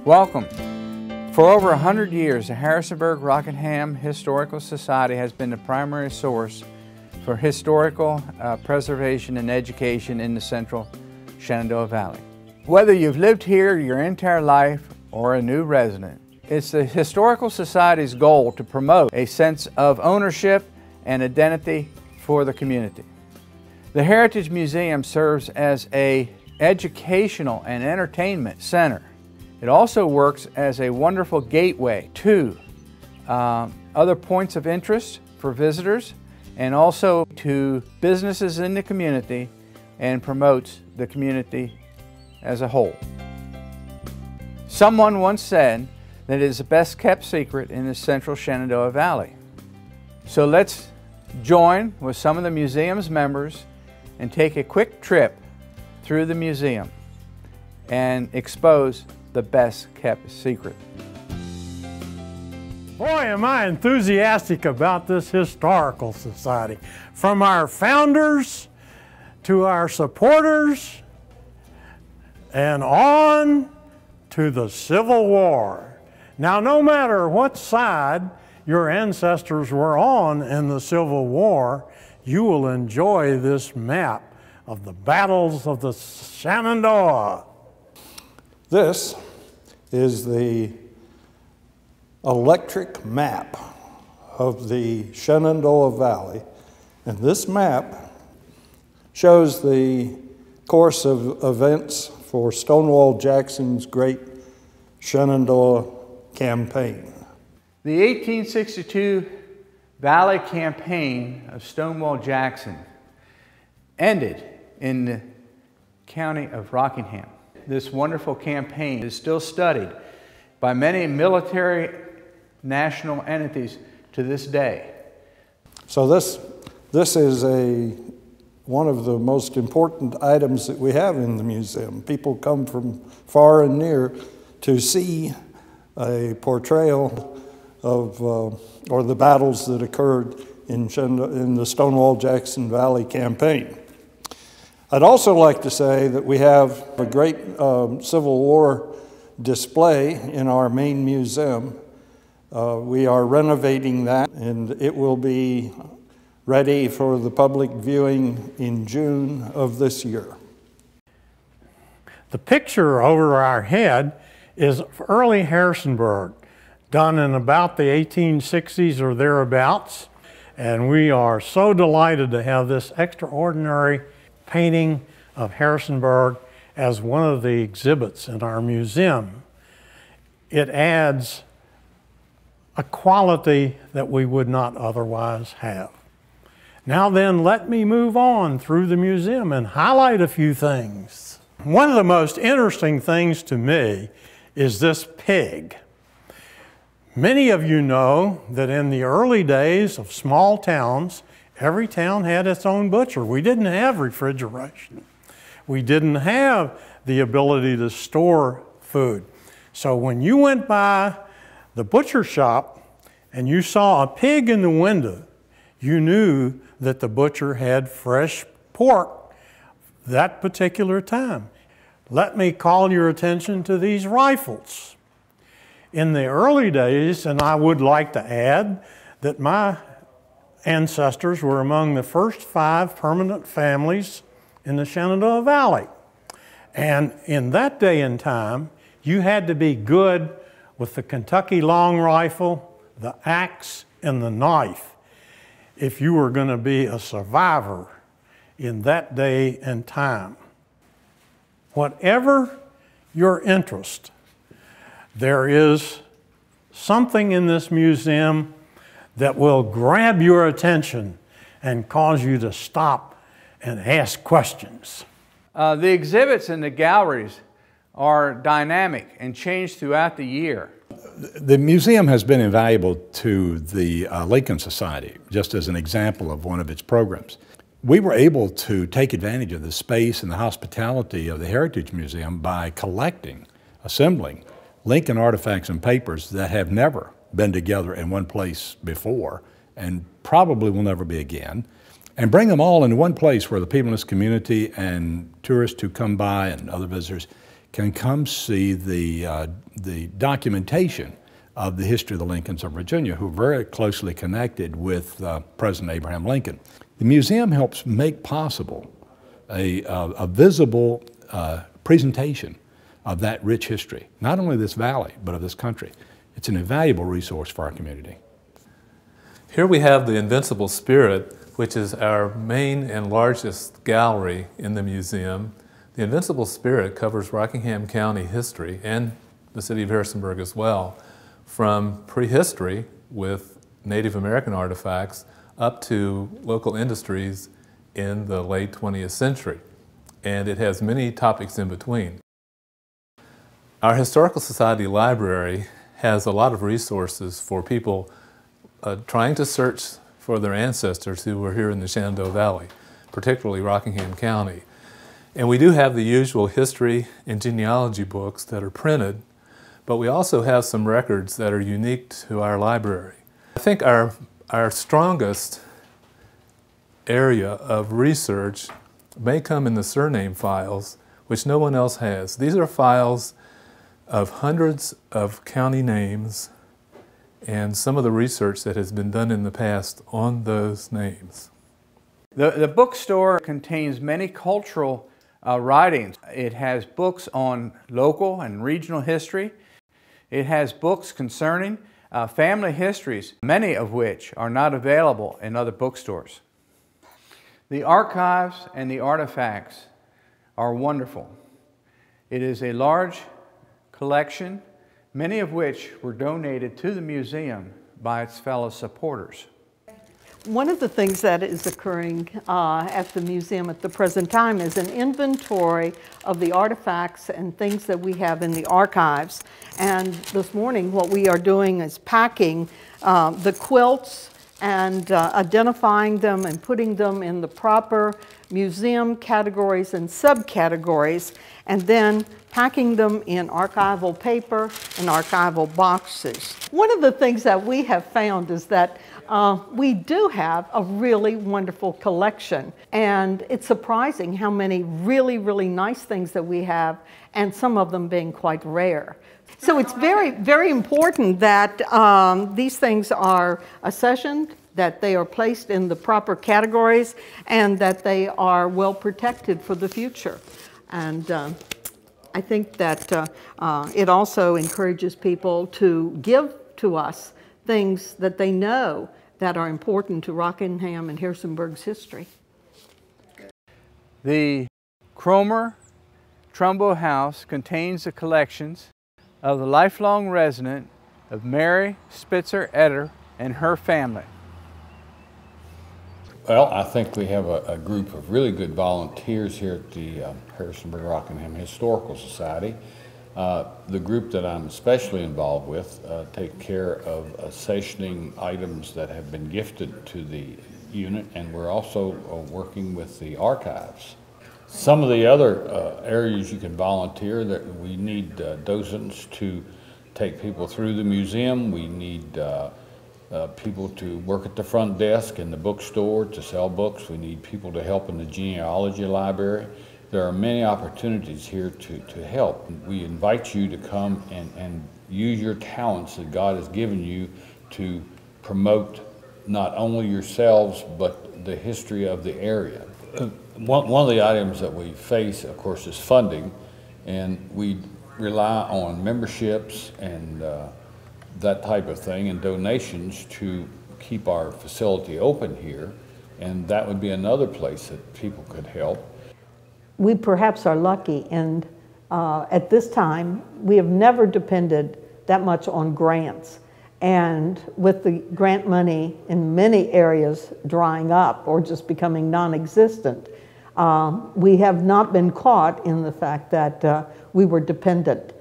Welcome. For over 100 years, the Harrisonburg Rockingham Historical Society has been the primary source for historical preservation and education in the central Shenandoah Valley. Whether you've lived here your entire life or a new resident, it's the Historical Society's goal to promote a sense of ownership and identity for the community. The Heritage Museum serves as an educational and entertainment center. It also works as a wonderful gateway to other points of interest for visitors and also to businesses in the community, and promotes the community as a whole. Someone once said that it is the best kept secret in the central Shenandoah Valley. So let's join with some of the museum's members and take a quick trip through the museum and expose the best kept secret. Boy, am I enthusiastic about this historical society. From our founders to our supporters and on to the Civil War. Now, no matter what side your ancestors were on in the Civil War, you will enjoy this map of the battles of the Shenandoah. This is the electric map of the Shenandoah Valley, and this map shows the course of events for Stonewall Jackson's great Shenandoah campaign. The 1862 Valley Campaign of Stonewall Jackson ended in the county of Rockingham. This wonderful campaign is still studied by many military national entities to this day. So this is one of the most important items that we have in the museum. People come from far and near to see a portrayal of or the battles that occurred in the Stonewall Jackson Valley campaign. I'd also like to say that we have a great Civil War display in our main museum. We are renovating that, and it will be ready for the public viewing in June of this year. The picture over our head is early Harrisonburg, done in about the 1860s or thereabouts, and we are so delighted to have this extraordinary painting of Harrisonburg as one of the exhibits in our museum. It adds a quality that we would not otherwise have. Now then, let me move on through the museum and highlight a few things. One of the most interesting things to me is this pig. Many of you know that in the early days of small towns, every town had its own butcher. We didn't have refrigeration. We didn't have the ability to store food. So when you went by the butcher shop and you saw a pig in the window, you knew that the butcher had fresh pork that particular time. Let me call your attention to these rifles. In the early days, and I would like to add that my ancestors were among the first 5 permanent families in the Shenandoah Valley. And in that day and time, you had to be good with the Kentucky long rifle, the axe, and the knife if you were going to be a survivor in that day and time. Whatever your interest, there is something in this museum that will grab your attention and cause you to stop and ask questions. The exhibits in the galleries are dynamic and change throughout the year. The museum has been invaluable to the Lincoln Society, just as an example of one of its programs. We were able to take advantage of the space and the hospitality of the Heritage Museum by collecting, assembling Lincoln artifacts and papers that have never been together in one place before and probably will never be again, and bring them all in one place where the people in this community and tourists who come by and other visitors can come see the documentation of the history of the Lincolns of Virginia, who are very closely connected with President Abraham Lincoln. The museum helps make possible a visible presentation of that rich history, not only of this valley, but of this country. It's an invaluable resource for our community. Here we have the Invincible Spirit, which is our main and largest gallery in the museum. The Invincible Spirit covers Rockingham County history and the city of Harrisonburg as well, from prehistory with Native American artifacts up to local industries in the late 20th century. And it has many topics in between. Our Historical Society library has a lot of resources for people trying to search for their ancestors who were here in the Shenandoah Valley, particularly Rockingham County. And we do have the usual history and genealogy books that are printed, but we also have some records that are unique to our library. I think our strongest area of research may come in the surname files, which no one else has. These are files of hundreds of county names and some of the research that has been done in the past on those names. The bookstore contains many cultural writings. It has books on local and regional history. It has books concerning family histories, many of which are not available in other bookstores. The archives and the artifacts are wonderful. It is a large collection, many of which were donated to the museum by its fellow supporters. One of the things that is occurring at the museum at the present time is an inventory of the artifacts and things that we have in the archives. And this morning what we are doing is packing the quilts and identifying them and putting them in the proper museum categories and subcategories, and then packing them in archival paper and archival boxes. One of the things that we have found is that we do have a really wonderful collection, and it's surprising how many really, really nice things that we have, and some of them being quite rare. So it's very, very important that these things are accessioned, that they are placed in the proper categories, and that they are well protected for the future. And I think that it also encourages people to give to us things that they know that are important to Rockingham and Harrisonburg's history. The Cromer Trumbo House contains the collections of the lifelong resident of Mary Spitzer Etter and her family. Well, I think we have a group of really good volunteers here at the Harrisonburg Rockingham Historical Society. The group that I'm especially involved with take care of accessioning items that have been gifted to the unit, and we're also working with the archives. Some of the other areas you can volunteer, that we need docents to take people through the museum. We need people to work at the front desk in the bookstore to sell books. We need people to help in the genealogy library. There are many opportunities here to help. We invite you to come and use your talents that God has given you to promote not only yourselves but the history of the area. One of the items that we face, of course, is funding, and we rely on memberships and that type of thing and donations to keep our facility open here, and that would be another place that people could help. We perhaps are lucky, and at this time we have never depended that much on grants, and with the grant money in many areas drying up or just becoming non-existent, we have not been caught in the fact that we were dependent.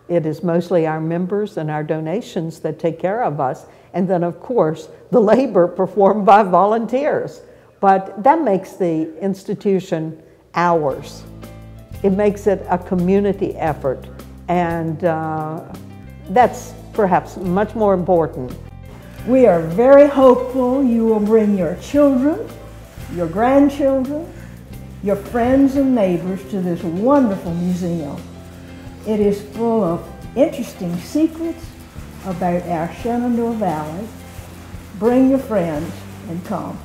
It is mostly our members and our donations that take care of us, and then of course the labor performed by volunteers. But that makes the institution ours. It makes it a community effort, and that's perhaps much more important. We are very hopeful you will bring your children, your grandchildren, your friends and neighbors to this wonderful museum. It is full of interesting secrets about our Shenandoah Valley. Bring your friends and come.